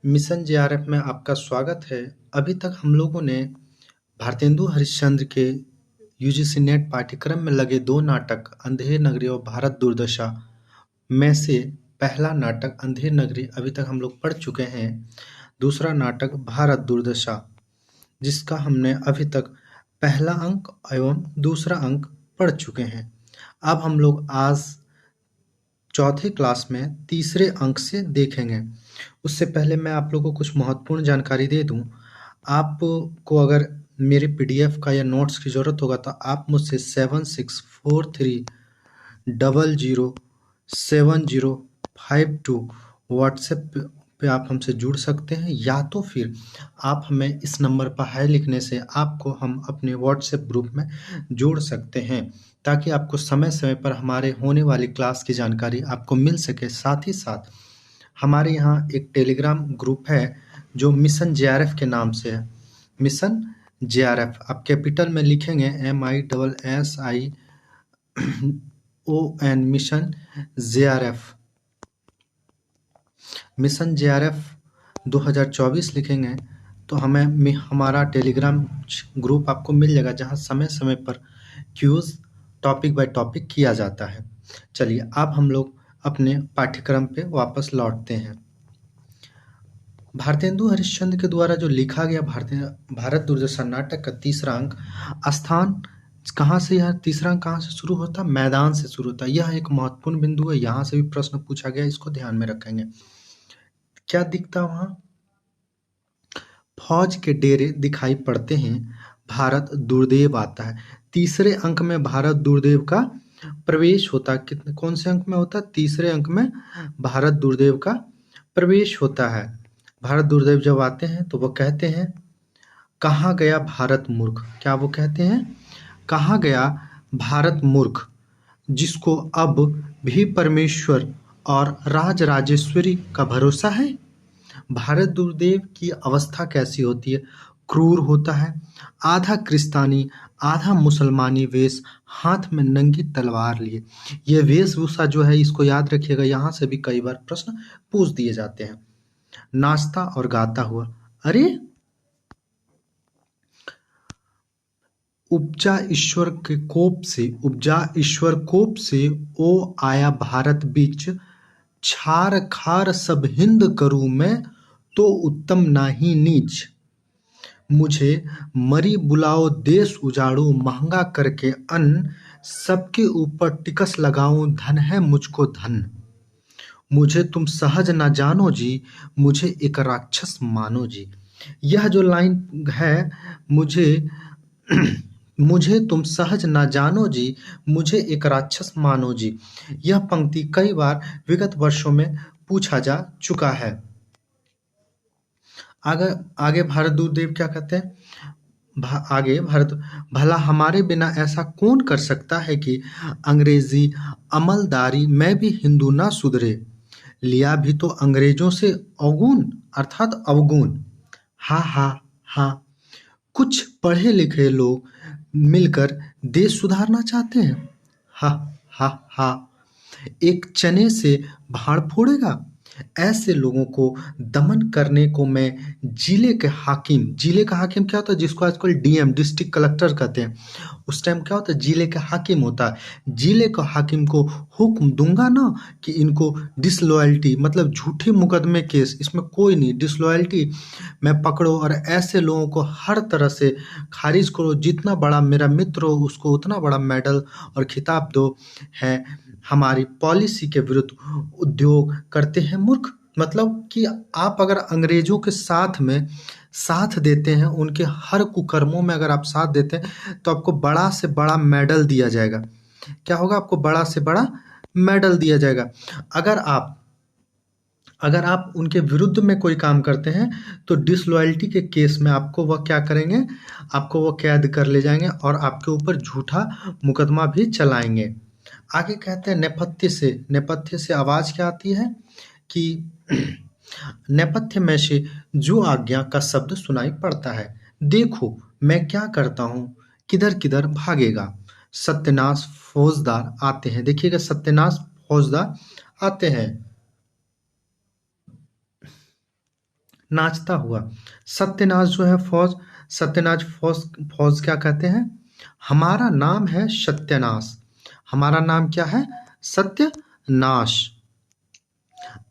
Mission JRF में आपका स्वागत है। अभी तक हम लोगों ने भारतेंदु हरिश्चंद्र के यूजीसी नेट पाठ्यक्रम में लगे 2 नाटक अंधेर नगरी और भारत दुर्दशा में से पहला नाटक अंधेर नगरी अभी तक हम लोग पढ़ चुके हैं। दूसरा नाटक भारत दुर्दशा, जिसका हमने अभी तक पहला अंक एवं दूसरा अंक पढ़ चुके हैं। अब हम लोग आज चौथे क्लास में तीसरे अंक से देखेंगे। उससे पहले मैं आप लोगों को कुछ महत्वपूर्ण जानकारी दे दूं। आपको अगर मेरे पीडीएफ का या नोट्स की ज़रूरत होगा तो आप मुझसे 7643007052 व्हाट्सएप पे आप हमसे जुड़ सकते हैं, या तो फिर आप हमें इस नंबर पर हाय लिखने से आपको हम अपने व्हाट्सएप ग्रुप में जोड़ सकते हैं, ताकि आपको समय-समय पर हमारे होने वाली क्लास की जानकारी आपको मिल सके। साथ ही साथ हमारे यहाँ एक टेलीग्राम ग्रुप है जो मिशन जेआरएफ के नाम से है। मिशन जेआरएफ आप कैपिटल में लिखेंगे MISSION mission JRF. Mission JRF 2024 लिखेंगे तो हमें हमारा टेलीग्राम ग्रुप आपको मिल जाएगा, जहाँ समय-समय पर क्यूज टॉपिक बाय टॉपिक किया जाता है। चलिए अब हम लोग अपने पाठ्यक्रम पे वापस लौटते हैं। भारतेंदु हरिश्चंद्र के द्वारा जो लिखा गया भारत दुर्दशा नाटक का तीसरा अंक स्थान कहाँ से, यह तीसरा अंक कहाँ से शुरू होता है? मैदान से शुरू होता है। यह एक महत्वपूर्ण बिंदु है, यहाँ से भी प्रश्न पूछा गया, इसको ध्यान में रखेंगे। क्या दिखता वहाँ? फौज के डेरे दिखाई पड़ते हैं, भारत दुर्देव आता है। तीसरे अंक में भारत दुर्देव का प्रवेश होता है। कितने कौन से अंक में होता है? तीसरे अंक में भारत दुर्देव का प्रवेश होता है। भारत दुर्देव जब आते हैं तो वो कहते हैं, कहाँ गया भारत मूर्ख? क्या वो कहते हैं? कहाँ गया भारत मूर्ख, जिसको अब भी परमेश्वर और राज राजेश्वरी का भरोसा है। भारत दुर्देव की अवस्था कैसी होती है? क्रूर होता है, आधा क्रिस्तानी आधा मुसलमानी वेश, हाथ में नंगी तलवार लिए। ये वेशभूषा जो है, इसको याद रखिएगा, यहाँ से भी कई बार प्रश्न पूछ दिए जाते हैं। नाचता और गाता हुआ, अरे उपजा ईश्वर कोप से ओ आया भारत बीच, छार खार सब हिंद करूं मैं, तो उत्तम नाही नीच। मुझे मरी बुलाओ देश उजाड़ू, महंगा करके अन्न, सबके ऊपर टिकस लगाऊं, धन है मुझको धन। मुझे तुम सहज न जानो जी, मुझे एक राक्षस मानो जी। यह जो लाइन है, मुझे तुम सहज न जानो जी, मुझे एक राक्षस मानो जी, यह पंक्ति कई बार विगत वर्षों में पूछा जा चुका है। आगे भारत दुर्देव क्या कहते हैं? आगे भारत, भला हमारे बिना ऐसा कौन कर सकता है कि अंग्रेजी अमलदारी में भी हिंदू ना सुधरे। लिया भी तो अंग्रेजों से अवगुण, अर्थात अवगुण। हा हा हा, कुछ पढ़े लिखे लोग मिलकर देश सुधारना चाहते हैं। हा हा हा, एक चने से भाड़ फोड़ेगा। ऐसे लोगों को दमन करने को मैं जिले का हाकिम क्या होता है? जिसको आजकल डीएम डिस्ट्रिक्ट कलेक्टर कहते हैं, उस टाइम क्या होता है? जिले का हाकिम होता है। जिले का हाकिम को हुक्म दूंगा ना कि इनको डिसलॉयल्टी, मतलब झूठे मुकदमे केस, इसमें कोई नहीं, डिसलॉयल्टी में पकड़ो और ऐसे लोगों को हर तरह से खारिज करो। जितना बड़ा मेरा मित्र हो उसको उतना बड़ा मेडल और खिताब दो। है हमारी पॉलिसी के विरुद्ध उद्योग करते हैं मूर्ख। मतलब कि आप अगर अंग्रेजों के साथ में साथ देते हैं, उनके हर कुकर्मों में अगर आप साथ देते हैं, तो आपको बड़ा से बड़ा मेडल दिया जाएगा। क्या होगा? आपको बड़ा से बड़ा मेडल दिया जाएगा। अगर आप उनके विरुद्ध में कोई काम करते हैं तो डिसलॉयल्टी के केस में आपको वह क्या करेंगे? आपको वह कैद कर ले जाएंगे और आपके ऊपर झूठा मुकदमा भी चलाएंगे। आगे कहते हैं नेपथ्य से आवाज क्या आती है कि नेपथ्य में से जो आज्ञा का शब्द सुनाई पड़ता है, देखो मैं क्या करता हूँ, किधर किधर भागेगा। सत्यनाश फौजदार आते हैं। देखिएगा, सत्यनाश फौजदार आते हैं। नाचता हुआ। सत्यानाश जो है फौज, सत्यानाश फौज, फौज क्या कहते हैं? हमारा नाम है सत्यानाश। हमारा नाम क्या है? सत्यानाश।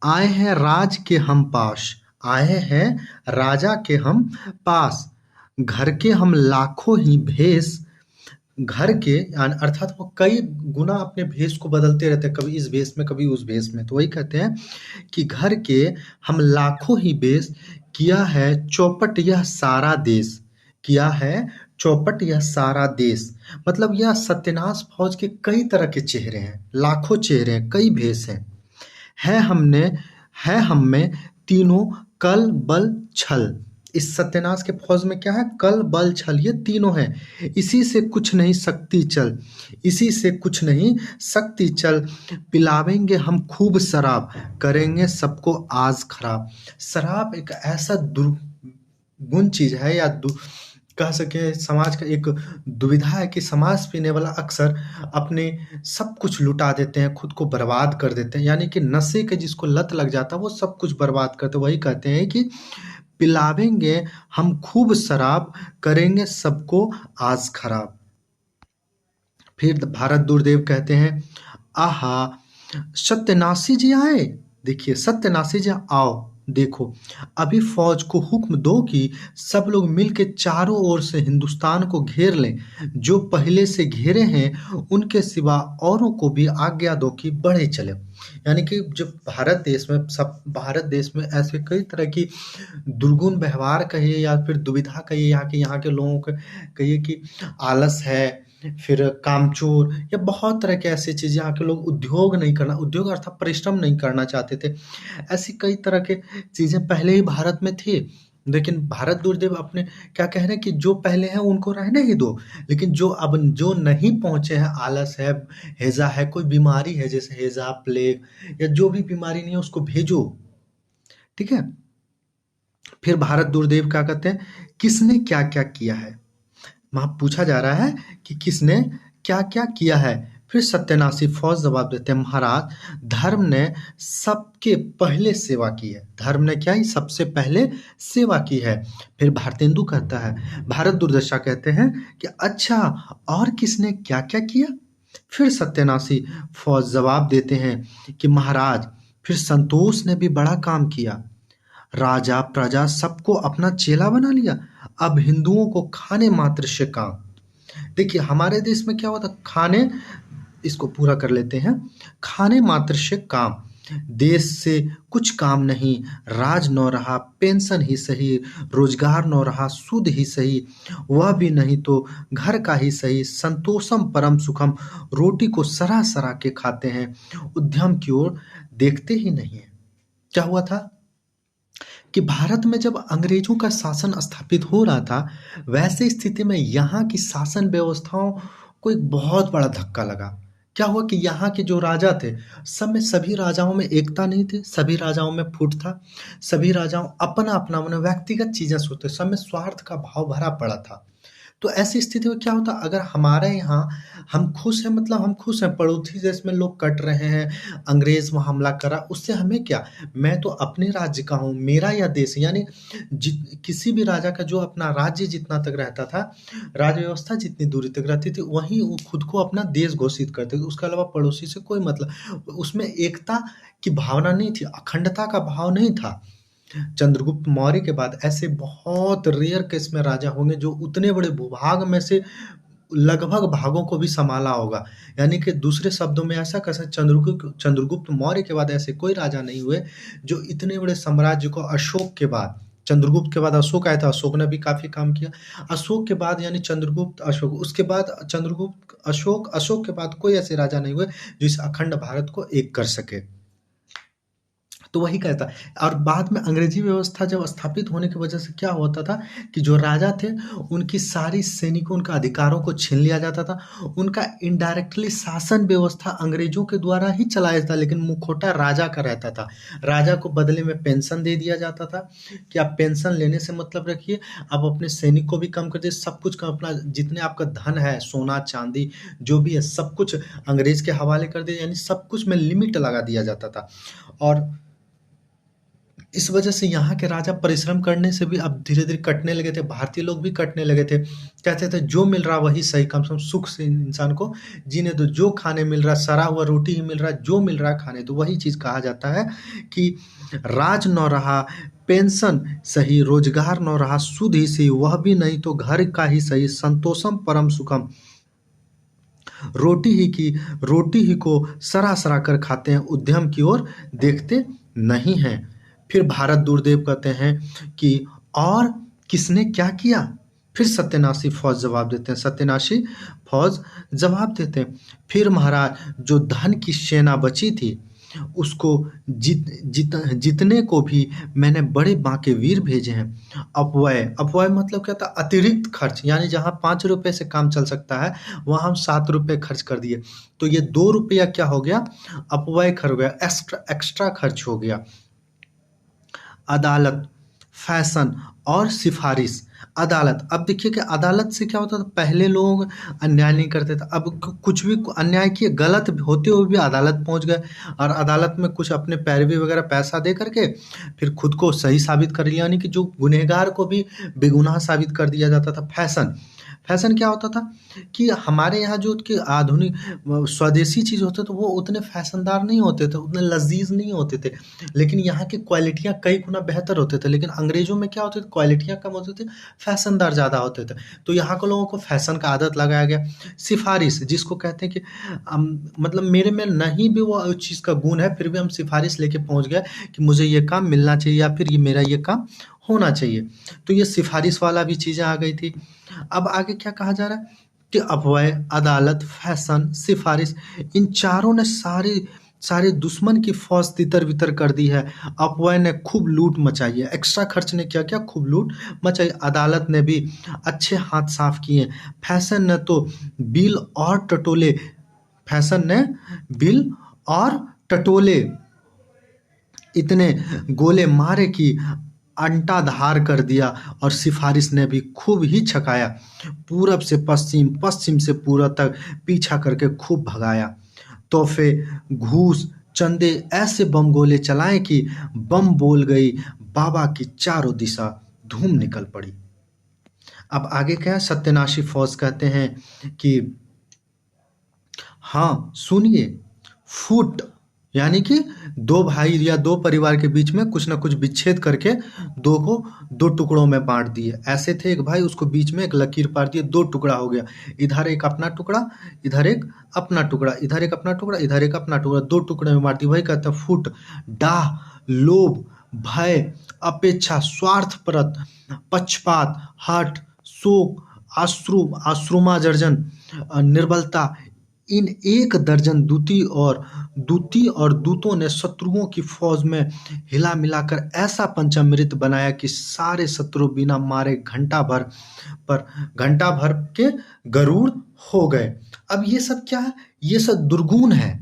आए हैं राज के हम पास, आए हैं राजा के हम पास, घर के हम लाखों ही भेष, घर के अर्थात वो कई गुना अपने भेष को बदलते रहते हैं, कभी इस भेष में कभी उस भेष में। तो वही कहते हैं कि घर के हम लाखों ही भेष, किया है चौपट यह सारा देश, किया है चौपट यह सारा देश। मतलब यह सत्यानाश फौज के कई तरह के चेहरे हैं, लाखों चेहरे हैं, कई भेष हैं। है हमने, है हम में तीनों कल बल छल। इस सत्यानाश के फौज में क्या है? कल बल छल, ये तीनों हैं। इसी से कुछ नहीं सकती चल, इसी से कुछ नहीं सकती चल, पिलावेंगे हम खूब शराब, करेंगे सबको आज खराब। शराब एक ऐसा दुर्गुण चीज है, या कह सके समाज का एक दुविधा है कि समाज पीने वाला अक्सर अपने सब कुछ लुटा देते हैं, खुद को बर्बाद कर देते हैं। यानी कि नशे के जिसको लत लग जाता है वो सब कुछ बर्बाद करते हैं। वही कहते हैं कि पिलावेंगे हम खूब शराब, करेंगे सबको आज खराब। फिर भारत दुर्देव कहते हैं, आहा सत्यानाशी जी आए, देखिए सत्यानाशी जी आओ, देखो अभी फौज को हुक्म दो कि सब लोग मिलके चारों ओर से हिंदुस्तान को घेर लें, जो पहले से घेरे हैं उनके सिवा औरों को भी आज्ञा दो कि बढ़े चले। यानी कि जब भारत देश में ऐसे कई तरह की दुर्गुण व्यवहार कहिए या फिर दुविधा कहिए, यहाँ के लोगों को कहिए कि आलस है, फिर कामचोर, या बहुत तरह के ऐसी चीज़ें, यहाँ के लोग उद्योग अर्थात परिश्रम नहीं करना चाहते थे। ऐसी कई तरह के चीज़ें पहले ही भारत में थी, लेकिन भारत दुर्देव अपने क्या कह रहे हैं कि जो पहले हैं उनको रहने ही दो, लेकिन जो नहीं पहुंचे हैं, आलस है, हैजा है, कोई बीमारी है जैसे हैजा, प्लेग, या जो भी बीमारी नहीं है उसको भेजो। ठीक है। फिर भारत दुर्देव क्या कहते हैं, किसने क्या क्या किया है? वहां पूछा जा रहा है कि किसने क्या क्या किया है। फिर सत्यानाशी फौज जवाब देते हैं, महाराज धर्म ने सबके पहले सेवा की है। धर्म ने क्या ही सबसे पहले सेवा की है। फिर भारतेंदु कहता है, भारत दुर्दशा कहते हैं कि अच्छा और किसने क्या क्या किया? फिर सत्यानाशी फौज जवाब देते हैं कि महाराज फिर संतोष ने भी बड़ा काम किया, राजा प्रजा सबको अपना चेला बना लिया, अब हिंदुओं को खाने मात्र से काम। देखिए हमारे देश में क्या होता, खाने, इसको पूरा कर लेते हैं, खाने मात्र से काम, देश से कुछ काम नहीं, राज न रहा पेंशन ही सही, रोजगार न रहा सुध ही सही, वह भी नहीं तो घर का ही सही, संतोषम परम सुखम, रोटी को सरा सरा के खाते हैं, उद्यम की ओर देखते ही नहीं है। क्या हुआ था कि भारत में जब अंग्रेजों का शासन स्थापित हो रहा था, वैसे स्थिति में यहाँ की शासन व्यवस्थाओं को एक बहुत बड़ा धक्का लगा। क्या हुआ कि यहाँ के जो राजा थे, सब में सभी राजाओं में एकता नहीं थी, सभी राजाओं में फूट था, सभी राजाओं अपना अपना मन व्यक्तिगत चीजें सोचते, सब में स्वार्थ का भाव भरा पड़ा था। तो ऐसी स्थिति में क्या होता, अगर हमारे यहाँ हम खुश हैं, मतलब हम खुश हैं, पड़ोसी देश में लोग कट रहे हैं, अंग्रेज वहाँ हमला करा, उससे हमें क्या, मैं तो अपने राज्य का हूँ, मेरा यह देश है। यानी किसी भी राजा का जो अपना राज्य जितना तक रहता था, राज्य व्यवस्था जितनी दूरी तक रहती थी, वहीं वो खुद को अपना देश घोषित करते थे, उसके अलावा पड़ोसी से कोई मतलब, उसमें एकता की भावना नहीं थी, अखंडता का भाव नहीं था। चंद्रगुप्त मौर्य के बाद ऐसे बहुत रेयर केस में राजा होंगे जो उतने बड़े भूभाग में से लगभग भागों को भी संभाला होगा। यानी कि दूसरे शब्दों में ऐसा कह सकते, चंद्रगुप्त मौर्य के बाद ऐसे कोई राजा नहीं हुए जो इतने बड़े साम्राज्य को, अशोक के बाद, चंद्रगुप्त के बाद अशोक आया था, अशोक ने भी काफी काम किया, अशोक के बाद यानी चंद्रगुप्त, अशोक, उसके बाद चंद्रगुप्त, अशोक, अशोक के बाद कोई ऐसे राजा नहीं हुए जो इस अखंड भारत को एक कर सके। तो वही कहता है। और बाद में अंग्रेजी व्यवस्था जब स्थापित होने की वजह से क्या होता था कि जो राजा थे उनकी सारी सैनिकों, उनका अधिकारों को छीन लिया जाता था, उनका इनडायरेक्टली शासन व्यवस्था अंग्रेजों के द्वारा ही चलाया जाता, लेकिन मुखौटा राजा का रहता था। राजा को बदले में पेंशन दे दिया जाता था कि आप पेंशन लेने से मतलब रखिए, आप अपने सैनिक को भी कम कर दिए, सब कुछ का अपना जितने आपका धन है, सोना चांदी जो भी है, सब कुछ अंग्रेज के हवाले कर दिया, यानी सब कुछ में लिमिट लगा दिया जाता था। और इस वजह से यहाँ के राजा परिश्रम करने से भी अब धीरे-धीरे कटने लगे थे, भारतीय लोग भी कटने लगे थे। कहते थे जो मिल रहा वही सही, कम से कम सुख से इंसान को जीने दो, जो खाने मिल रहा सड़ा हुआ रोटी ही मिल रहा है, जो मिल रहा है खाने दो। वही चीज़ कहा जाता है कि राज न रहा, पेंशन सही, रोजगार न रहा, सुध ही सही, वह भी नहीं तो घर का ही सही, संतोषम परम सुखम। रोटी ही को सरा-सरा कर खाते हैं, उद्यम की ओर देखते नहीं हैं। फिर भारत दुर्देव कहते हैं कि और किसने क्या किया? फिर सत्यानाशी फौज जवाब देते हैं, सत्यानाशी फौज जवाब देते हैं, फिर महाराज जो धन की सेना बची थी उसको जीतने को भी मैंने बड़े बांके वीर भेजे हैं। अपव्यय मतलब क्या था? अतिरिक्त खर्च, यानी जहाँ 5 रुपए से काम चल सकता है वहाँ हम 7 रुपए खर्च कर दिए, तो ये 2 रुपया क्या हो गया? अपव्यय खर्च हो गया, एक्स्ट्रा खर्च हो गया। अदालत, फैशन और सिफारिश। अदालत, अब देखिए कि अदालत से क्या होता था, पहले लोग अन्याय नहीं करते थे, अब कुछ भी अन्याय किए, गलत होते हुए भी अदालत पहुंच गए और अदालत में कुछ अपने पैरवी वगैरह पैसा दे करके फिर खुद को सही साबित कर लिया, यानी कि जो गुनहगार को भी बेगुनाह साबित कर दिया जाता था। फैशन क्या होता था कि हमारे यहाँ जो कि आधुनिक स्वदेशी चीज़ होते थे वो उतने फैशनदार नहीं होते थे, उतने लजीज नहीं होते थे, लेकिन यहाँ की क्वालिटियाँ कई गुना बेहतर होते थे। लेकिन अंग्रेजों में क्या होते थे, क्वालिटियाँ कम होती थी, फैशनदार ज़्यादा होते थे, तो यहाँ के लोगों को फैशन का आदत लगाया गया। सिफारिश, जिसको कहते हैं कि मतलब मेरे में नहीं भी वो चीज़ का गुण है, फिर भी हम सिफारिश लेके पहुँच गए कि मुझे ये काम मिलना चाहिए या फिर ये मेरा ये काम होना चाहिए, तो ये सिफारिश वाला भी चीज़ें आ गई थी। अब आगे क्या कहा जा रहा है कि अपव्यय, अदालत, फैशन, सिफारिश, इन चारों ने सारे दुश्मन की फौज तितर-बितर कर दी है। अपव्यय ने खूब लूट मचाई है, एक्स्ट्रा खर्च ने क्या किया? खूब लूट मचाई। अदालत ने भी अच्छे हाथ साफ किए। फैशन ने तो बिल और टटोले फैशन ने बिल और टटोले इतने गोले मारे कि अंटाधार कर दिया, और सिफारिश ने भी खूब ही छकाया, पूरब से पश्चिम, पश्चिम से पूरब तक पीछा करके खूब भगाया। तोहफे, घूस, चंदे ऐसे बम गोले चलाए कि बम बोल गई बाबा की चारों दिशा, धूम निकल पड़ी। अब आगे क्या है? सत्यानाशी फौज कहते हैं कि हाँ सुनिए, फूट यानी कि दो भाई या दो परिवार के बीच में कुछ ना कुछ विच्छेद करके दो टुकड़ों में बांट दिए। ऐसे थे एक भाई, उसको बीच में एक लकीर पार दिए, 2 टुकड़ा हो गया, इधर एक अपना टुकड़ा, इधर एक अपना टुकड़ा, इधर एक अपना टुकड़ा, इधर एक अपना टुकड़ा, 2 टुकड़े में बांट दिया। वही कहता है फूट, डाह, लोभ, भय, अपेक्षा, स्वार्थपरत, पक्षपात, हठ, शोक, आश्रुमार्जन, निर्बलता, इन 1 दर्जन दूती और दूतों ने शत्रुओं की फौज में हिला मिलाकर ऐसा पंचामृत बनाया कि सारे शत्रु बिना मारे घंटा भर के गरुड़ हो गए। अब ये सब क्या है? ये सब दुर्गुण है।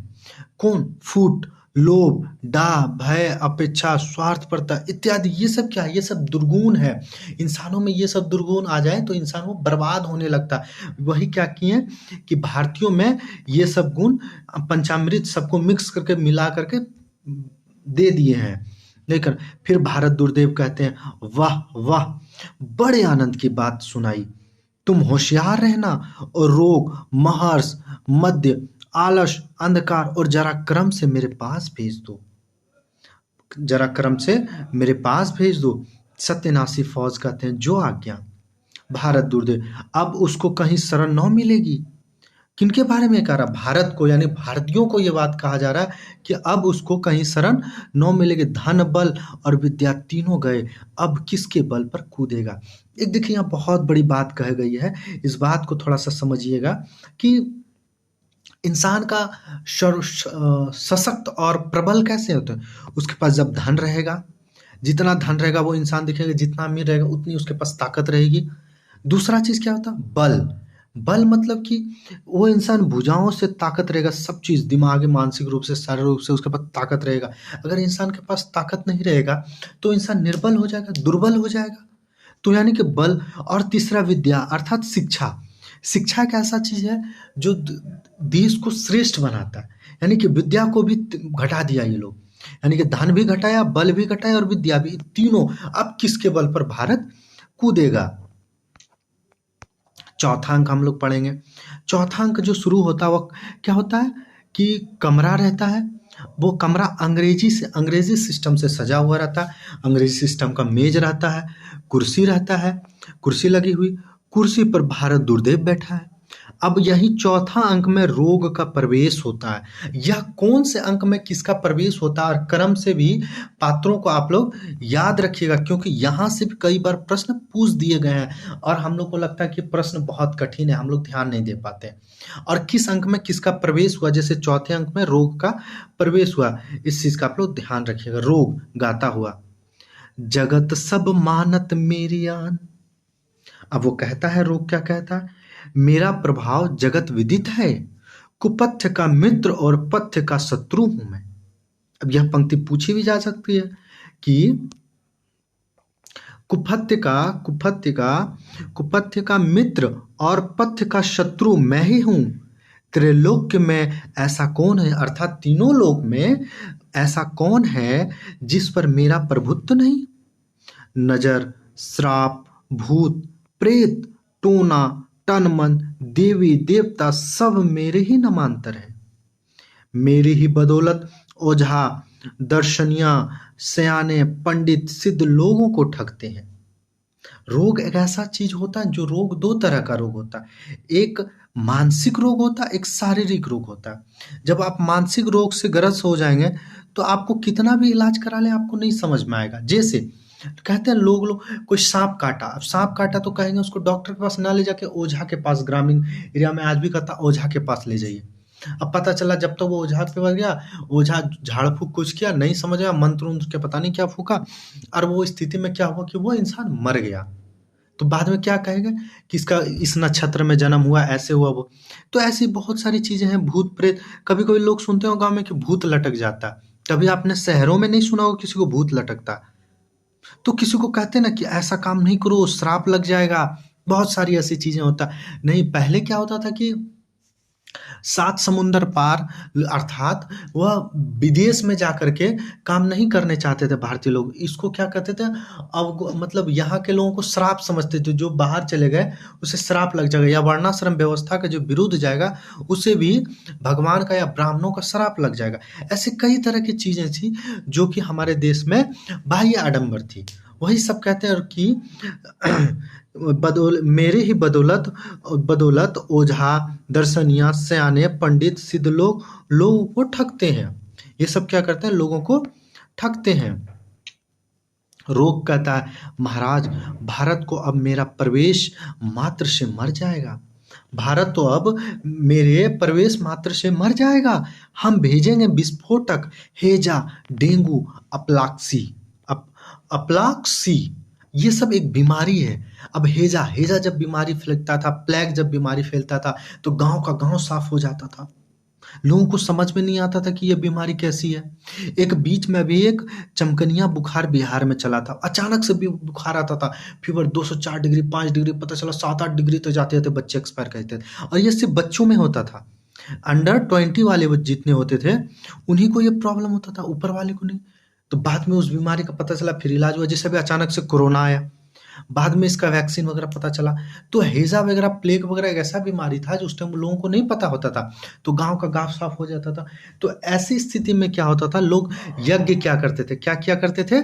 कौन? फूट, लोभ, डाह, भय, अपेक्षा, स्वार्थपरता इत्यादि, ये सब क्या है? ये सब दुर्गुण है। इंसानों में ये सब दुर्गुण आ जाए तो इंसान वो बर्बाद होने लगता है। वही क्या किए कि भारतीयों में ये सब गुण पंचामृत सबको मिक्स करके मिला करके दे दिए हैं। लेकिन फिर भारत दुर्देव कहते हैं, वाह वाह, बड़े आनंद की बात सुनाई। तुम होशियार रहना और रोग, महर्ष, मद्य, आलस, अंधकार और जरा क्रम से मेरे पास भेज दो, जरा क्रम से मेरे पास भेज दो। सत्यानाशी फौज कहते हैं, जो आज्ञा। भारत दुर्देव, अब उसको कहीं शरण न मिलेगी। किनके बारे में कह रहा? भारत को, यानी भारतीयों को ये बात कहा जा रहा है कि अब उसको कहीं शरण न मिलेगी। धन, बल और विद्या तीनों गए, अब किसके बल पर कूदेगा? एक देखिए यहाँ बहुत बड़ी बात कही गई है, इस बात को थोड़ा सा समझिएगा कि इंसान का सशक्त और प्रबल कैसे होता है? उसके पास जब धन रहेगा, जितना धन रहेगा वो इंसान दिखेगा, जितना अमीर रहेगा उतनी उसके पास ताकत रहेगी। दूसरा चीज़ क्या होता है? बल। बल मतलब कि वो इंसान भुजाओं से ताकत रहेगा, सब चीज़, दिमाग, मानसिक रूप से, शारीरिक रूप से उसके पास ताकत रहेगा। अगर इंसान के पास ताकत नहीं रहेगा तो इंसान निर्बल हो जाएगा, दुर्बल हो जाएगा। तो यानी कि बल। और तीसरा विद्या अर्थात शिक्षा। शिक्षा एक ऐसा चीज़ है जो देश को श्रेष्ठ बनाता है, यानी कि विद्या को भी घटा दिया ये लोग। यानी कि धन भी घटाया, बल भी घटाया और विद्या भी, तीनों। अब किसके बल पर भारत कूदेगा? चौथा अंक हम लोग पढ़ेंगे। चौथा अंक जो शुरू होता है वो क्या होता है कि कमरा रहता है, वो कमरा अंग्रेजी सिस्टम से सजा हुआ रहता है। अंग्रेजी सिस्टम का मेज रहता है, कुर्सी रहता है, कुर्सी लगी हुई, कुर्सी पर भारत दुर्देव बैठा है। अब यही चौथा अंक में रोग का प्रवेश होता है। यह कौन से अंक में किसका प्रवेश होता है और क्रम से भी पात्रों को आप लोग याद रखिएगा, क्योंकि यहाँ से भी कई बार प्रश्न पूछ दिए गए हैं और हम लोग को लगता है कि प्रश्न बहुत कठिन है, हम लोग ध्यान नहीं दे पाते। और किस अंक में किसका प्रवेश हुआ, जैसे चौथे अंक में रोग का प्रवेश हुआ, इस चीज का आप लोग ध्यान रखिएगा। रोग गाता हुआ, जगत सब मानत मेरी आन। अब वो कहता है, रोग क्या कहता है, मेरा प्रभाव जगत विदित है, कुपथ्य का मित्र और पथ्य का शत्रु हूं मैं। अब यह पंक्ति पूछी भी जा सकती है कि कुपथ्य का मित्र और पथ्य का शत्रु मैं ही हूं। त्रिलोक्य में ऐसा कौन है, अर्थात तीनों लोक में ऐसा कौन है जिस पर मेरा प्रभुत्व नहीं? नजर, श्राप, भूत, प्रेत, टोना, तन मन, देवी देवता सब मेरे ही नामांतर है। मेरी ही बदौलत ओझा, दर्शनिया, सयाने, पंडित, सिद्ध लोगों को ठगते हैं। रोग एक ऐसा चीज होता है, जो रोग दो तरह का रोग होता है, एक मानसिक रोग होता है, एक शारीरिक रोग होता है। जब आप मानसिक रोग से ग्रस्त हो जाएंगे तो आपको कितना भी इलाज करा ले आपको नहीं समझ में आएगा। जैसे कहते हैं लोग कोई सांप काटा, अब सांप काटा तो कहेंगे उसको डॉक्टर के पास ना ले जाके ओझा के पास, ग्रामीण एरिया में आज भी कहता ओझा के पास ले जाइए। अब पता चला जब तक वो ओझा के पास गया, ओझा झाड़ फूक कुछ किया, नहीं समझ आया, मंत्र उन्त्र के पता नहीं क्या फूका, और वो स्थिति में क्या हुआ कि वो इंसान मर गया। तो बाद में क्या कहेगा कि इसका इस नक्षत्र में जन्म हुआ, ऐसे हुआ वो। तो ऐसी बहुत सारी चीजें हैं, भूत प्रेत। कभी कभी लोग सुनते हो गांव में कि भूत लटक जाता, कभी आपने शहरों में नहीं सुना हो किसी को भूत लटकता। तो किसी को कहते ना कि ऐसा काम नहीं करो, श्राप लग जाएगा, बहुत सारी ऐसी चीजें होता। नहीं, पहले क्या होता था कि 7 समुंदर पार, अर्थात वह विदेश में जाकर के काम नहीं करने चाहते थे भारतीय लोग। इसको क्या कहते थे, अब मतलब यहाँ के लोगों को श्राप समझते थे। जो बाहर चले गए उसे श्राप लग जाएगा, या वर्णाश्रम व्यवस्था के जो विरुद्ध जाएगा उसे भी भगवान का या ब्राह्मणों का श्राप लग जाएगा। ऐसे कई तरह की चीजें थी जो कि हमारे देश में बाह्य आडंबर थी। वही सब कहते हैं कि मेरे ही बदौलत ओझा, दर्शनिया, सयाने, पंडित, सिद्ध लोगों को ठगते हैं। ये सब क्या करते हैं, लोगों को ठगते हैं। रोग कहता है, महाराज भारत को अब मेरा प्रवेश मात्र से मर जाएगा। भारत तो अब मेरे प्रवेश मात्र से मर जाएगा। हम भेजेंगे विस्फोटक, हेजा, डेंगू, अप्लाक्सी, ये सब एक बीमारी है। अब हेजा जब बीमारी फैलता था, प्लेग जब बीमारी फैलता था तो गांव का गांव साफ हो जाता था। लोगों को समझ में नहीं आता था कि यह बीमारी कैसी है। एक बीच में भी एक चमकनिया बुखार बिहार में चला था, अचानक से भी बुखार आता था, फीवर 204 डिग्री, 5 डिग्री, पता चला 7-8 डिग्री तो जाते थे, बच्चे एक्सपायर करते थे। और ये सिर्फ बच्चों में होता था, अंडर 20 वाले जितने होते थे उन्हीं को ये प्रॉब्लम होता था, ऊपर वाले को नहीं। तो बाद में उस बीमारी का पता चला, फिर इलाज हुआ। जैसे भी अचानक से कोरोना आया, बाद में इसका वैक्सीन वगैरह पता चला। तो हेजा वगैरह, प्लेग वगैरह एक ऐसा बीमारी था जो उस टाइम लोगों को नहीं पता होता था, तो गांव का गांव साफ हो जाता था। तो ऐसी स्थिति में क्या होता था, लोग यज्ञ क्या करते थे, क्या किया करते थे,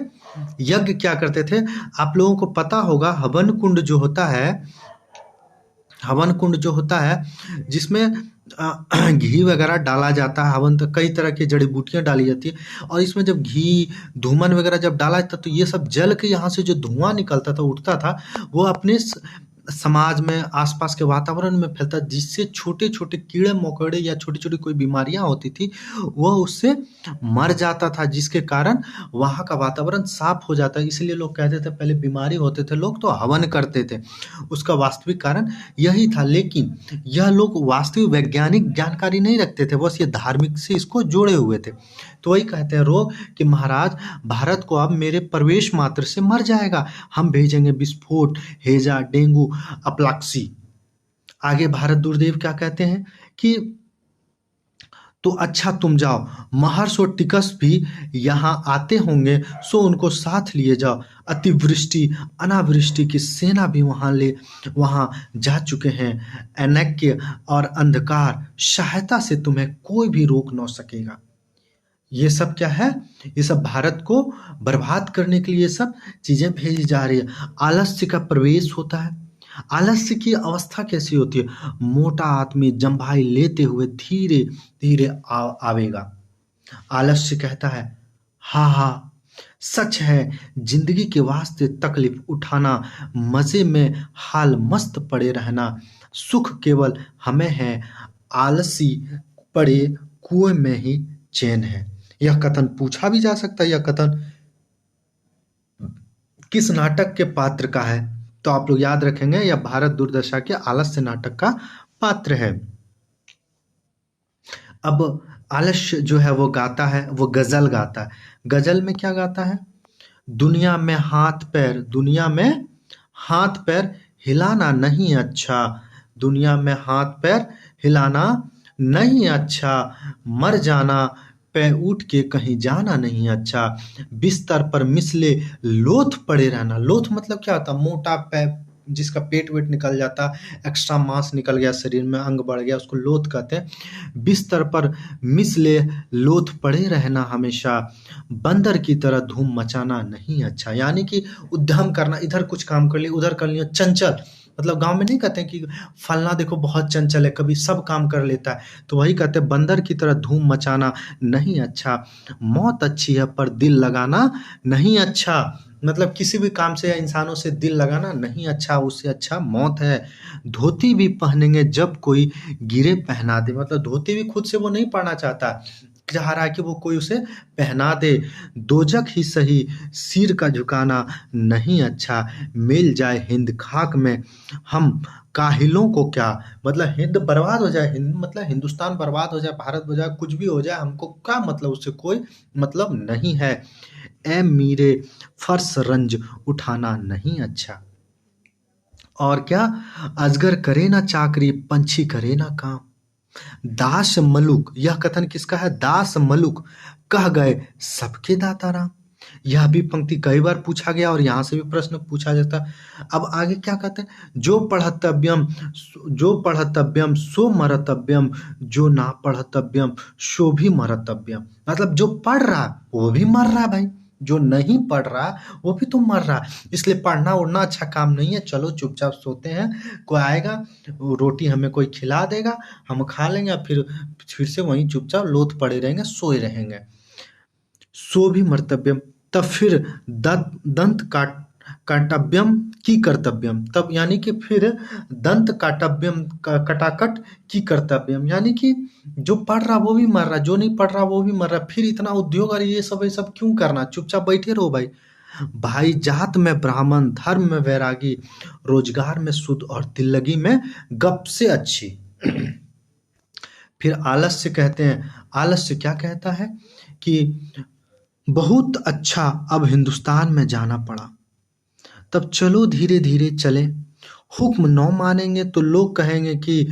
यज्ञ क्या करते थे। आप लोगों को पता होगा हवन कुंड जो होता है, जिसमें घी वगैरह डाला जाता है। हवन तक कई तरह की जड़ी बूटियां डाली जाती है, और इसमें जब घी, धूमन वगैरह जब डाला जाता तो ये सब जल के यहाँ से जो धुआं निकलता था, उठता था, वो अपने समाज में, आसपास के वातावरण में फैलता, जिससे छोटे छोटे कीड़े मकोड़े या छोटी छोटी कोई बीमारियां होती थी वह उससे मर जाता था, जिसके कारण वहाँ का वातावरण साफ हो जाता है। इसलिए लोग कहते थे पहले बीमारी होते थे लोग तो हवन करते थे, उसका वास्तविक कारण यही था। लेकिन यह लोग वास्तविक वैज्ञानिक जानकारी नहीं रखते थे, बस ये धार्मिक से इसको जोड़े हुए थे। तो वही कहते हैं रोग कि महाराज भारत को अब मेरे प्रवेश मात्र से मर जाएगा, हम भेजेंगे विस्फोट, हेजा, डेंगू, अप्लाक्सी। आगे भारत दुर्देव क्या कहते हैं कि तो अच्छा तुम जाओ, महर्ष और टिकस भी यहाँ आते होंगे, सो उनको साथ लिए जाओ। अतिवृष्टि अनावृष्टि की सेना भी वहाँ जा चुके हैं। अनैक्य और अंधकार सहायता से तुम्हें कोई भी रोक न सकेगा। ये सब क्या है? ये सब भारत को बर्बाद करने के लिए ये सब चीजें भेजी जा रही है। आलस्य का प्रवेश होता है। आलस्य की अवस्था कैसी होती है? मोटा आदमी जम्भाई लेते हुए धीरे धीरे आवेगा। आलस्य कहता है, हाँ हाँ सच है, जिंदगी के वास्ते तकलीफ उठाना, मजे में हाल मस्त पड़े रहना, सुख केवल हमें है, आलसी पड़े कुएं में ही चैन है। यह कथन पूछा भी जा सकता है, यह कथन किस नाटक के पात्र का है? तो आप लोग याद रखेंगे, यह भारत दुर्दशा के आलस्य नाटक का पात्र है। अब आलस्य जो है वो गाता है, वो गजल गाता है। गजल में क्या गाता है? दुनिया में हाथ पैर हिलाना नहीं अच्छा, दुनिया में हाथ पैर हिलाना नहीं अच्छा, मर जाना पे उठ के कहीं जाना नहीं अच्छा, बिस्तर पर मिसले लोथ पड़े रहना। लोथ मतलब क्या होता? मोटा पे, जिसका पेट वेट निकल जाता, एक्स्ट्रा मांस निकल गया शरीर में, अंग बढ़ गया, उसको लोथ कहते हैं। बिस्तर पर मिसले लोथ पड़े रहना हमेशा, बंदर की तरह धूम मचाना नहीं अच्छा। यानी कि उद्यम करना, इधर कुछ काम कर लिया उधर कर लिया, चंचल। मतलब गांव में नहीं कहते हैं कि फलना देखो बहुत चंचल है, कभी सब काम कर लेता है, तो वही कहते हैं बंदर की तरह धूम मचाना नहीं अच्छा। मौत अच्छी है पर दिल लगाना नहीं अच्छा। मतलब किसी भी काम से या इंसानों से दिल लगाना नहीं अच्छा, उससे अच्छा मौत है। धोती भी पहनेंगे जब कोई गिरे पहना दे। मतलब धोती भी खुद से वो नहीं पहनना चाहता, चाह रहा है कि वो कोई उसे पहना दे। दोजख ही सही, सिर का झुकाना नहीं अच्छा, मिल जाए हिंद खाक में हम काहिलों को क्या। मतलब हिंद बर्बाद हो जाए, हिंद मतलब हिंदुस्तान बर्बाद हो जाए, भारत हो जाए, कुछ भी हो जाए, हमको क्या मतलब, उससे कोई मतलब नहीं है। ए मीरे फर्श रंज उठाना नहीं अच्छा। और क्या? अजगर करे ना चाकरी, पंछी करे ना काम, दास मलुक, यह कथन किसका है? दास मलुक कह गए सबके दाता राम। यह भी पंक्ति कई बार पूछा गया और यहाँ से भी प्रश्न पूछा जाता है। अब आगे क्या कहते हैं? जो पढ़तव्यम सो मरतव्यम, जो ना पढ़तव्यम सो भी मरतव्यम। मतलब जो पढ़ रहा वो भी मर रहा भाई, जो नहीं पढ़ रहा वो भी तो मर रहा। इसलिए पढ़ना उड़ना अच्छा काम नहीं है। चलो चुपचाप सोते हैं, कोई आएगा रोटी हमें कोई खिला देगा, हम खा लेंगे, फिर से वहीं चुपचाप लोथ पड़े रहेंगे, सोए रहेंगे। सो भी मर्तव्यम, तब फिर दंत काटव्यम की कर्तव्यम, तब यानी कि फिर दंत काटव्यम कटाकट की कर्तव्यम, यानी कि जो पढ़ रहा वो भी मर रहा, जो नहीं पढ़ रहा वो भी मर रहा, फिर इतना उद्योग और ये सब क्यों करना? चुपचाप बैठे रहो भाई। भाई जात में ब्राह्मण, धर्म में वैरागी, रोजगार में शुद्ध और दिल्लगी में गप से अच्छी। फिर आलस्य कहते हैं, आलस्य क्या कहता है कि बहुत अच्छा अब हिंदुस्तान में जाना पड़ा, तब चलो धीरे धीरे चले, हुक्म न मानेंगे तो लोग कहेंगे कि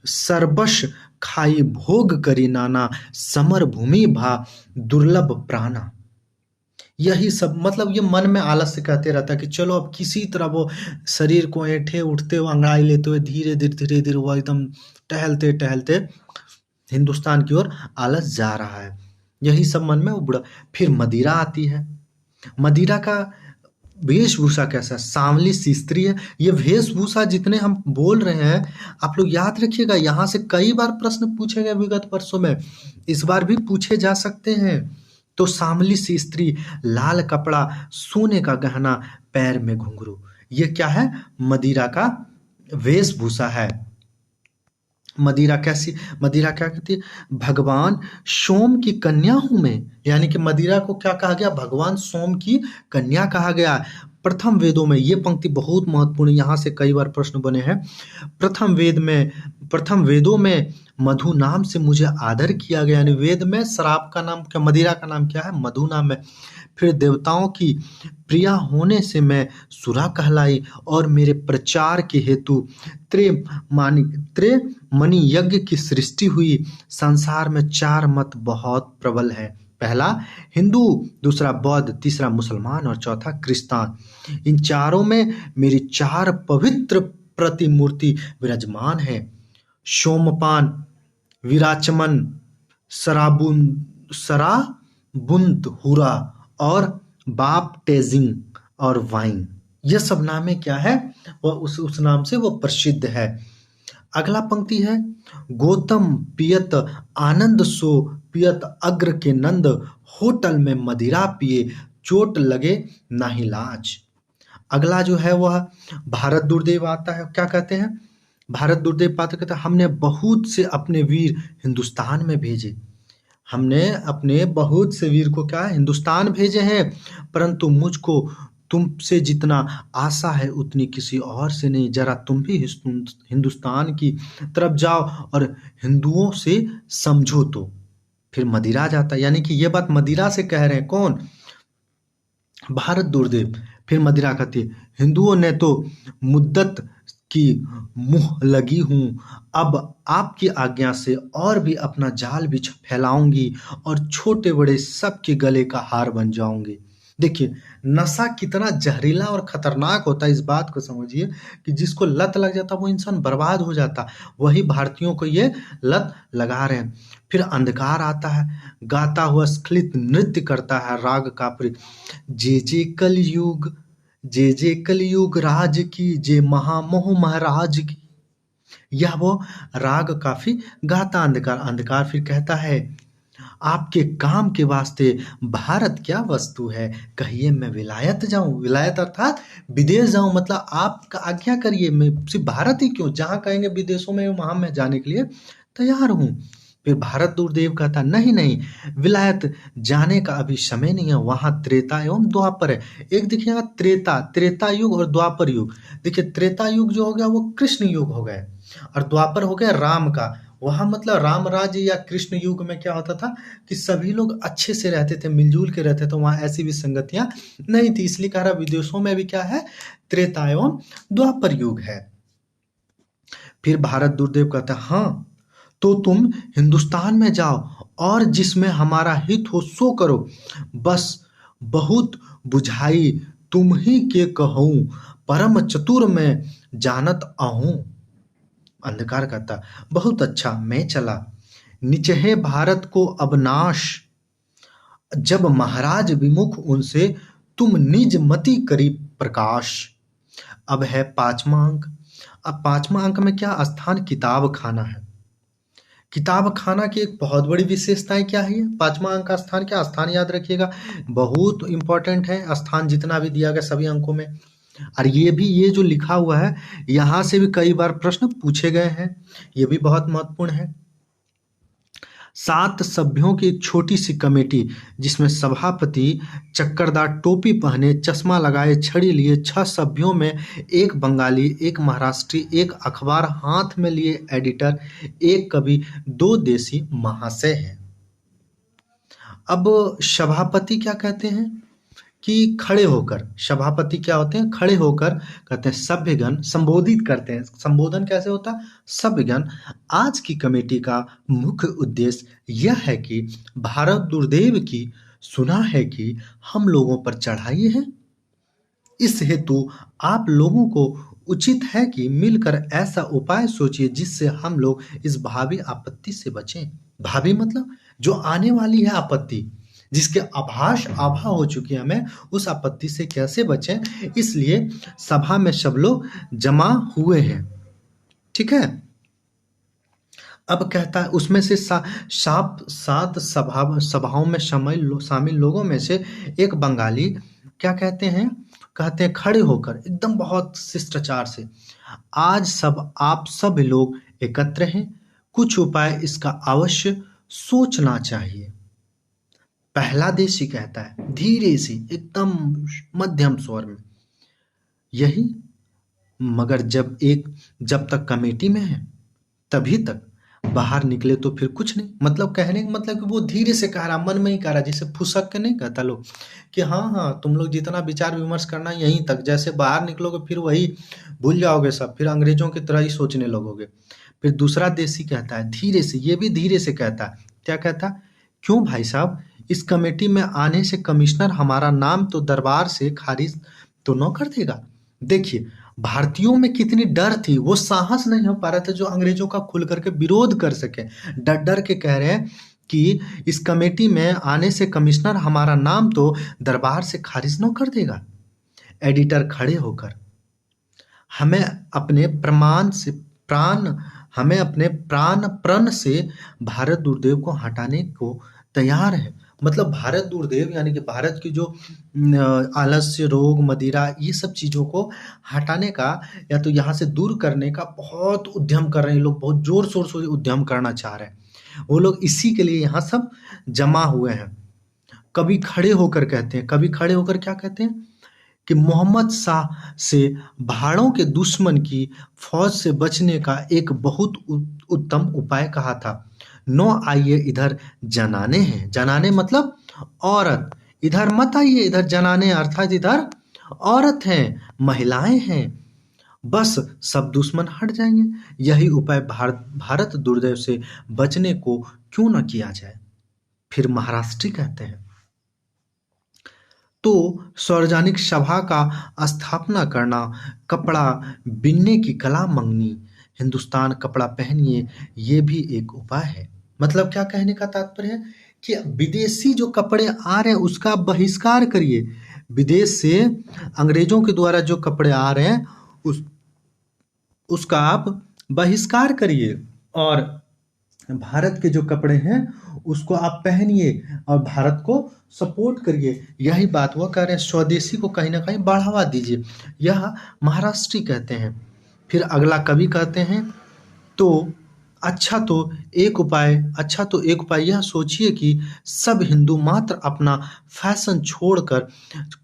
सरबश खाई भोग करी नाना, समर भूमि भा दुर्लभ प्राणा। यही सब मतलब ये मन में आलस्य कहते रहता है कि चलो अब किसी तरह वो शरीर को ऐंठे उठते हुए अंगड़ाई लेते हुए धीरे धीरे वो एकदम टहलते टहलते हिंदुस्तान की ओर आलस जा रहा है। यही सब मन में वो बुरा। फिर मदिरा आती है। मदिरा का वेशभूषा कैसा है? सांवली सी स्त्री है। ये वेशभूषा जितने हम बोल रहे हैं, आप लोग याद रखिएगा, यहाँ से कई बार प्रश्न पूछे गए विगत वर्षों में, इस बार भी पूछे जा सकते हैं। तो सांवली सी स्त्री, लाल कपड़ा, सोने का गहना, पैर में घुंघरू, ये क्या है? मदिरा का वेशभूषा है। मदिरा क्या कहती है? भगवान सोम की कन्या हूं मैं। यानी कि मदिरा को क्या कहा गया? भगवान सोम की कन्या कहा गया। प्रथम वेदों में ये पंक्ति बहुत महत्वपूर्ण, यहाँ से कई बार प्रश्न बने हैं। प्रथम वेदों में मधु नाम से मुझे आदर किया गया। यानी वेद में शराब का नाम क्या, मदिरा का नाम क्या है? मधु नाम है। फिर देवताओं की प्रिया होने से मैं सुरा कहलाई और मेरे प्रचार के हेतु त्रिमणि यज्ञ की सृष्टि हुई। संसार में 4 मत बहुत प्रबल है। पहला हिंदू, दूसरा बौद्ध, तीसरा मुसलमान और चौथा क्रिस्तान। इन चारों में मेरी 4 पवित्र प्रतिमूर्ति विराजमान है। सोमपान, विराचमन, सराबुंदहुरा और बाप्टेजिंग और वाइन, यह सब नामे क्या है, वह उस नाम से वो प्रसिद्ध है। अगला पंक्ति है, गौतम पियत आनंद सो पियत अग्र के नंद, होटल में मदिरा पिए चोट लगे नाही लाज। अगला जो है वह भारत दुर्देव आता है। क्या कहते हैं, भारत दुर्देव पात्र कहते हैं, हमने बहुत से अपने वीर हिंदुस्तान में भेजे। हमने अपने बहुत से वीर को क्या हिंदुस्तान भेजे हैं, परंतु मुझको तुमसे जितना आशा है उतनी किसी और से नहीं। जरा तुम भी हिंदुस्तान की तरफ जाओ और हिंदुओं से समझो। तो फिर मदिरा जाता है, यानी कि ये बात मदिरा से कह रहे हैं। कौन? भारत दुर्देव। फिर मदिरा कहती है, हिंदुओं ने तो मुद्दत की मुँह लगी हूँ, अब आपकी आज्ञा से और भी अपना जाल बिछ फैलाऊंगी और छोटे बड़े सबके गले का हार बन जाऊंगी। देखिए नशा कितना जहरीला और खतरनाक होता है, इस बात को समझिए कि जिसको लत लग जाता वो इंसान बर्बाद हो जाता। वही भारतीयों को ये लत लगा रहे हैं। फिर अंधकार आता है, गाता हुआ स्खलित नृत्य करता है राग का प्रयोग। जे कलयुग, जे कलयुग राज की, जे महामोह महाराज की। यह वो राग काफी गाता अंधकार। अंधकार फिर कहता है, आपके काम के वास्ते भारत क्या वस्तु है, कहिए मैं विलायत जाऊं। विलायत अर्थात विदेश जाऊं, मतलब आप आज्ञा करिए, मैं सिर्फ भारत ही क्यों, जहां कहेंगे विदेशों में वहां मैं जाने के लिए तैयार हूं। फिर भारत दुर्देव कहता नहीं नहीं, विलायत जाने का अभी समय नहीं है, वहां त्रेता एवं द्वापर है। एक देखिएगा त्रेता युग और द्वापर युग। देखिए त्रेता युग जो हो गया वो कृष्ण युग हो गए और द्वापर हो गया राम का। वहां मतलब राम राज्य या कृष्ण युग में क्या होता था कि सभी लोग अच्छे से रहते थे, मिलजुल के रहते थे, वहां ऐसी विसंगतियां नहीं थी। इसलिए कह रहा विदेशों में भी क्या है, त्रेता एवं द्वापर युग है। फिर भारत दुर्देव कहता है, हाँ तो तुम हिंदुस्तान में जाओ और जिसमें हमारा हित हो सो करो, बस बहुत बुझाई तुम ही के कहूं, परम चतुर में जानत आहूं। अंधकार कहता बहुत अच्छा, मैं चला निचहे भारत को अब नाश, जब महाराज विमुख उनसे तुम निज मति करी प्रकाश। अब है 5वां अंक। अब 5वां अंक में क्या, स्थान किताब खाना है। किताब खाना की एक बहुत बड़ी विशेषताएं क्या है। 5वां अंक का स्थान क्या, स्थान याद रखिएगा बहुत इंपॉर्टेंट है। स्थान जितना भी दिया गया सभी अंकों में, और ये भी ये जो लिखा हुआ है यहाँ से भी कई बार प्रश्न पूछे गए हैं, ये भी बहुत महत्वपूर्ण है। 7 सभ्यों की एक छोटी सी कमेटी जिसमें सभापति चक्करदार टोपी पहने, चश्मा लगाए, छड़ी लिए, 6 सभ्यों में एक बंगाली, एक महाराष्ट्री, एक अखबार हाथ में लिए एडिटर, एक कवि, 2 देसी महाशय हैं। अब सभापति क्या कहते हैं कि खड़े होकर, सभापति क्या होते हैं, खड़े होकर कहते हैं सभ्यगण, संबोधित करते हैं। संबोधन कैसे होता है, सभ्यगण, आज की कमेटी का मुख्य उद्देश्य यह है कि भारत दुर्देव की सुना है कि हम लोगों पर चढ़ाई है, इस हेतु आप लोगों को उचित है कि मिलकर ऐसा उपाय सोचिए जिससे हम लोग इस भावी आपत्ति से बचें। भावी मतलब जो आने वाली है आपत्ति, जिसके आभा हो चुकी है, हमें उस आपत्ति से कैसे बचें, इसलिए सभा में सब लोग जमा हुए हैं। ठीक है। अब कहता है उसमें से 7 सभाओं में शामिल लोगों में से एक बंगाली क्या कहते हैं खड़े होकर एकदम बहुत शिष्टाचार से, आज सब आप सब लोग एकत्र हैं, कुछ उपाय इसका अवश्य सोचना चाहिए। पहला देशी कहता है धीरे से एकदम मध्यम स्वर में, यही मगर जब तक कमेटी में है तभी तक, बाहर निकले तो फिर कुछ नहीं। मतलब कहने का मतलब कि वो धीरे से कह रहा, मन में ही कह रहा, जैसे फुसक के नहीं कहता लोग कि हाँ हाँ तुम लोग जितना विचार विमर्श करना यहीं तक, जैसे बाहर निकलोगे फिर वही भूल जाओगे सब, फिर अंग्रेजों की तरह ही सोचने लगोगे। फिर दूसरा देशी कहता है धीरे से, ये भी धीरे से कहता है, क्या कहता? क्यों भाई साहब, इस कमेटी में आने से कमिश्नर हमारा नाम तो दरबार से खारिज तो न कर देगा। देखिए भारतीयों में कितनी डर थी, वो साहस नहीं हो पा रहा था जो अंग्रेजों का खुल करके विरोध कर सके। डर डर के कह रहे हैं कि इस कमेटी में आने से कमिश्नर हमारा नाम तो दरबार से खारिज न कर देगा। एडिटर खड़े होकर हमें अपने प्रमाण से प्राण हमें अपने प्राण प्रण से भारत दुर्देव को हटाने को तैयार है। मतलब भारत दुर्देव यानी कि भारत की जो आलस्य, रोग, मदिरा, ये सब चीज़ों को हटाने का या तो यहाँ से दूर करने का बहुत उद्यम कर रहे हैं लोग, बहुत जोर शोर से उद्यम करना चाह रहे हैं वो लोग। इसी के लिए यहाँ सब जमा हुए हैं। कभी खड़े होकर कहते हैं, कभी खड़े होकर क्या कहते हैं कि मोहम्मद शाह से भाड़ों के दुश्मन की फौज से बचने का एक बहुत उत्तम उपाय कहा था। नो आइए इधर जनाने हैं, जनाने मतलब औरत, इधर मत आइए, इधर जनाने अर्थात इधर औरत हैं, महिलाएं हैं, बस सब दुश्मन हट जाएंगे। यही उपाय भारत दुर्दैव से बचने को क्यों न किया जाए। फिर महाराष्ट्री कहते हैं तो सार्वजनिक सभा का स्थापना करना, कपड़ा बिनने की कला मंगनी, हिंदुस्तान कपड़ा पहनिए, ये भी एक उपाय है। मतलब क्या कहने का तात्पर्य है कि विदेशी जो कपड़े आ रहे हैं उसका बहिष्कार करिए। विदेश से अंग्रेजों के द्वारा जो कपड़े आ रहे हैं उसका आप बहिष्कार करिए और भारत के जो कपड़े हैं उसको आप पहनिए और भारत को सपोर्ट करिए। यही बात वो कह रहे हैं, स्वदेशी को कहीं ना कहीं बढ़ावा दीजिए। यह महाराष्ट्री कहते हैं। फिर अगला कवि कहते हैं तो अच्छा तो एक उपाय यह सोचिए कि सब हिंदू मात्र अपना फैशन छोड़कर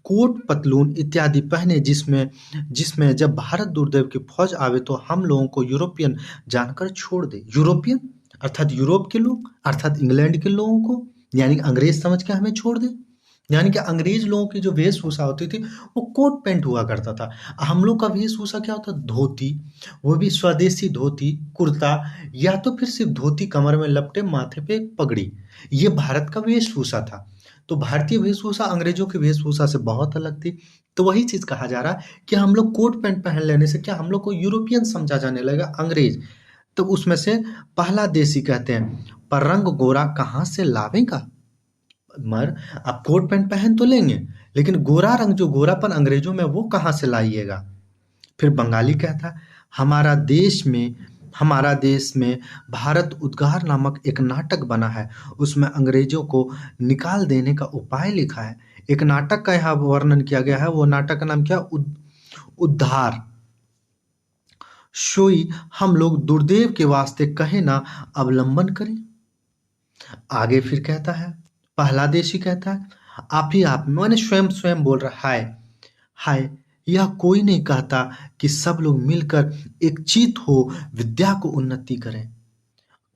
कोट पतलून इत्यादि पहने, जिसमें जब भारत दुर्देव की फौज आवे तो हम लोगों को यूरोपियन जानकर छोड़ दे। यूरोपियन अर्थात यूरोप के लोग, अर्थात इंग्लैंड के लोगों को, यानी कि अंग्रेज समझ के हमें छोड़ दे। यानी कि अंग्रेज लोगों की जो वेशभूषा होती थी वो कोट पैंट हुआ करता था। हम लोग का वेशभूषा क्या होता? धोती, वो भी स्वदेशी धोती, कुर्ता, या तो फिर सिर्फ धोती कमर में लपटे, माथे पे एक पगड़ी। ये भारत का वेशभूषा था। तो भारतीय वेशभूषा अंग्रेजों की वेशभूषा से बहुत अलग थी। तो वही चीज कहा जा रहा है कि हम लोग कोट पैंट पहन लेने से क्या हम लोग को यूरोपियन समझा जाने लगा, अंग्रेज। तो उसमें से पहला देशी कहते हैं पर रंग गोरा कहाँ से लावेगा। मर आप कोट पैंट पहन तो लेंगे लेकिन गोरा रंग, जो गोरापन अंग्रेजों में, वो कहाँ से लाइएगा। फिर बंगाली कहता है हमारा देश में भारत उद्गार नामक एक नाटक बना है, उसमें अंग्रेजों को निकाल देने का उपाय लिखा है। एक नाटक का यहाँ वर्णन किया गया है, वो नाटक का नाम क्या? उद्धार। सोई हम लोग दुर्देव के वास्ते कहे ना अवलंबन करें। आगे फिर कहता है, पहला देशी कहता है आप मैंने स्वयं बोल रहा है, हाय यह कोई नहीं कहता कि सब लोग मिलकर एक चित हो विद्या को उन्नति करें,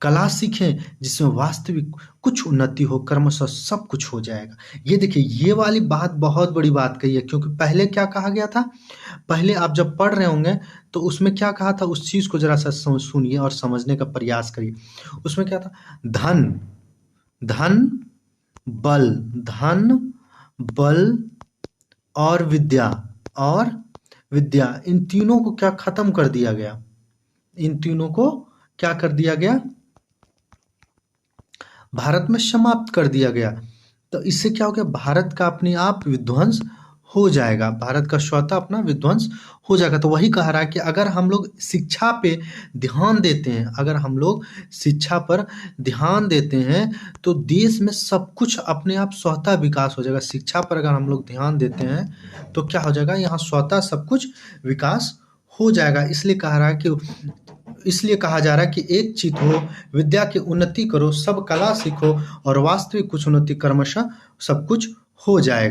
कला सीखें जिसमें वास्तविक कुछ उन्नति हो, क्रमशः सब कुछ हो जाएगा। ये देखिए ये वाली बात बहुत बड़ी बात कही है, क्योंकि पहले क्या कहा गया था, पहले आप जब पढ़ रहे होंगे तो उसमें क्या कहा था, उस चीज को जरा सा सुनिए और समझने का प्रयास करिए। उसमें क्या था? धन बल और विद्या इन तीनों को क्या खत्म कर दिया गया, इन तीनों को क्या कर दिया गया, भारत में समाप्त कर दिया गया। तो इससे क्या हो गया, भारत का अपने आप विध्वंस हो जाएगा, भारत का स्वतः अपना विध्वंस हो जाएगा। तो वही कह रहा है कि अगर हम लोग शिक्षा पे ध्यान देते हैं, अगर हम लोग शिक्षा पर ध्यान देते हैं तो देश में सब कुछ अपने आप स्वतः विकास हो जाएगा। शिक्षा पर अगर हम लोग ध्यान देते हैं तो क्या हो जाएगा, यहाँ स्वतः सब कुछ विकास हो जाएगा। इसलिए कहा जा रहा है कि एक चित हो, विद्या की उन्नति करो, सब कला सीखो और वास्तविक कुछ उन्नति क्रमशः सब कुछ हो जाएगा।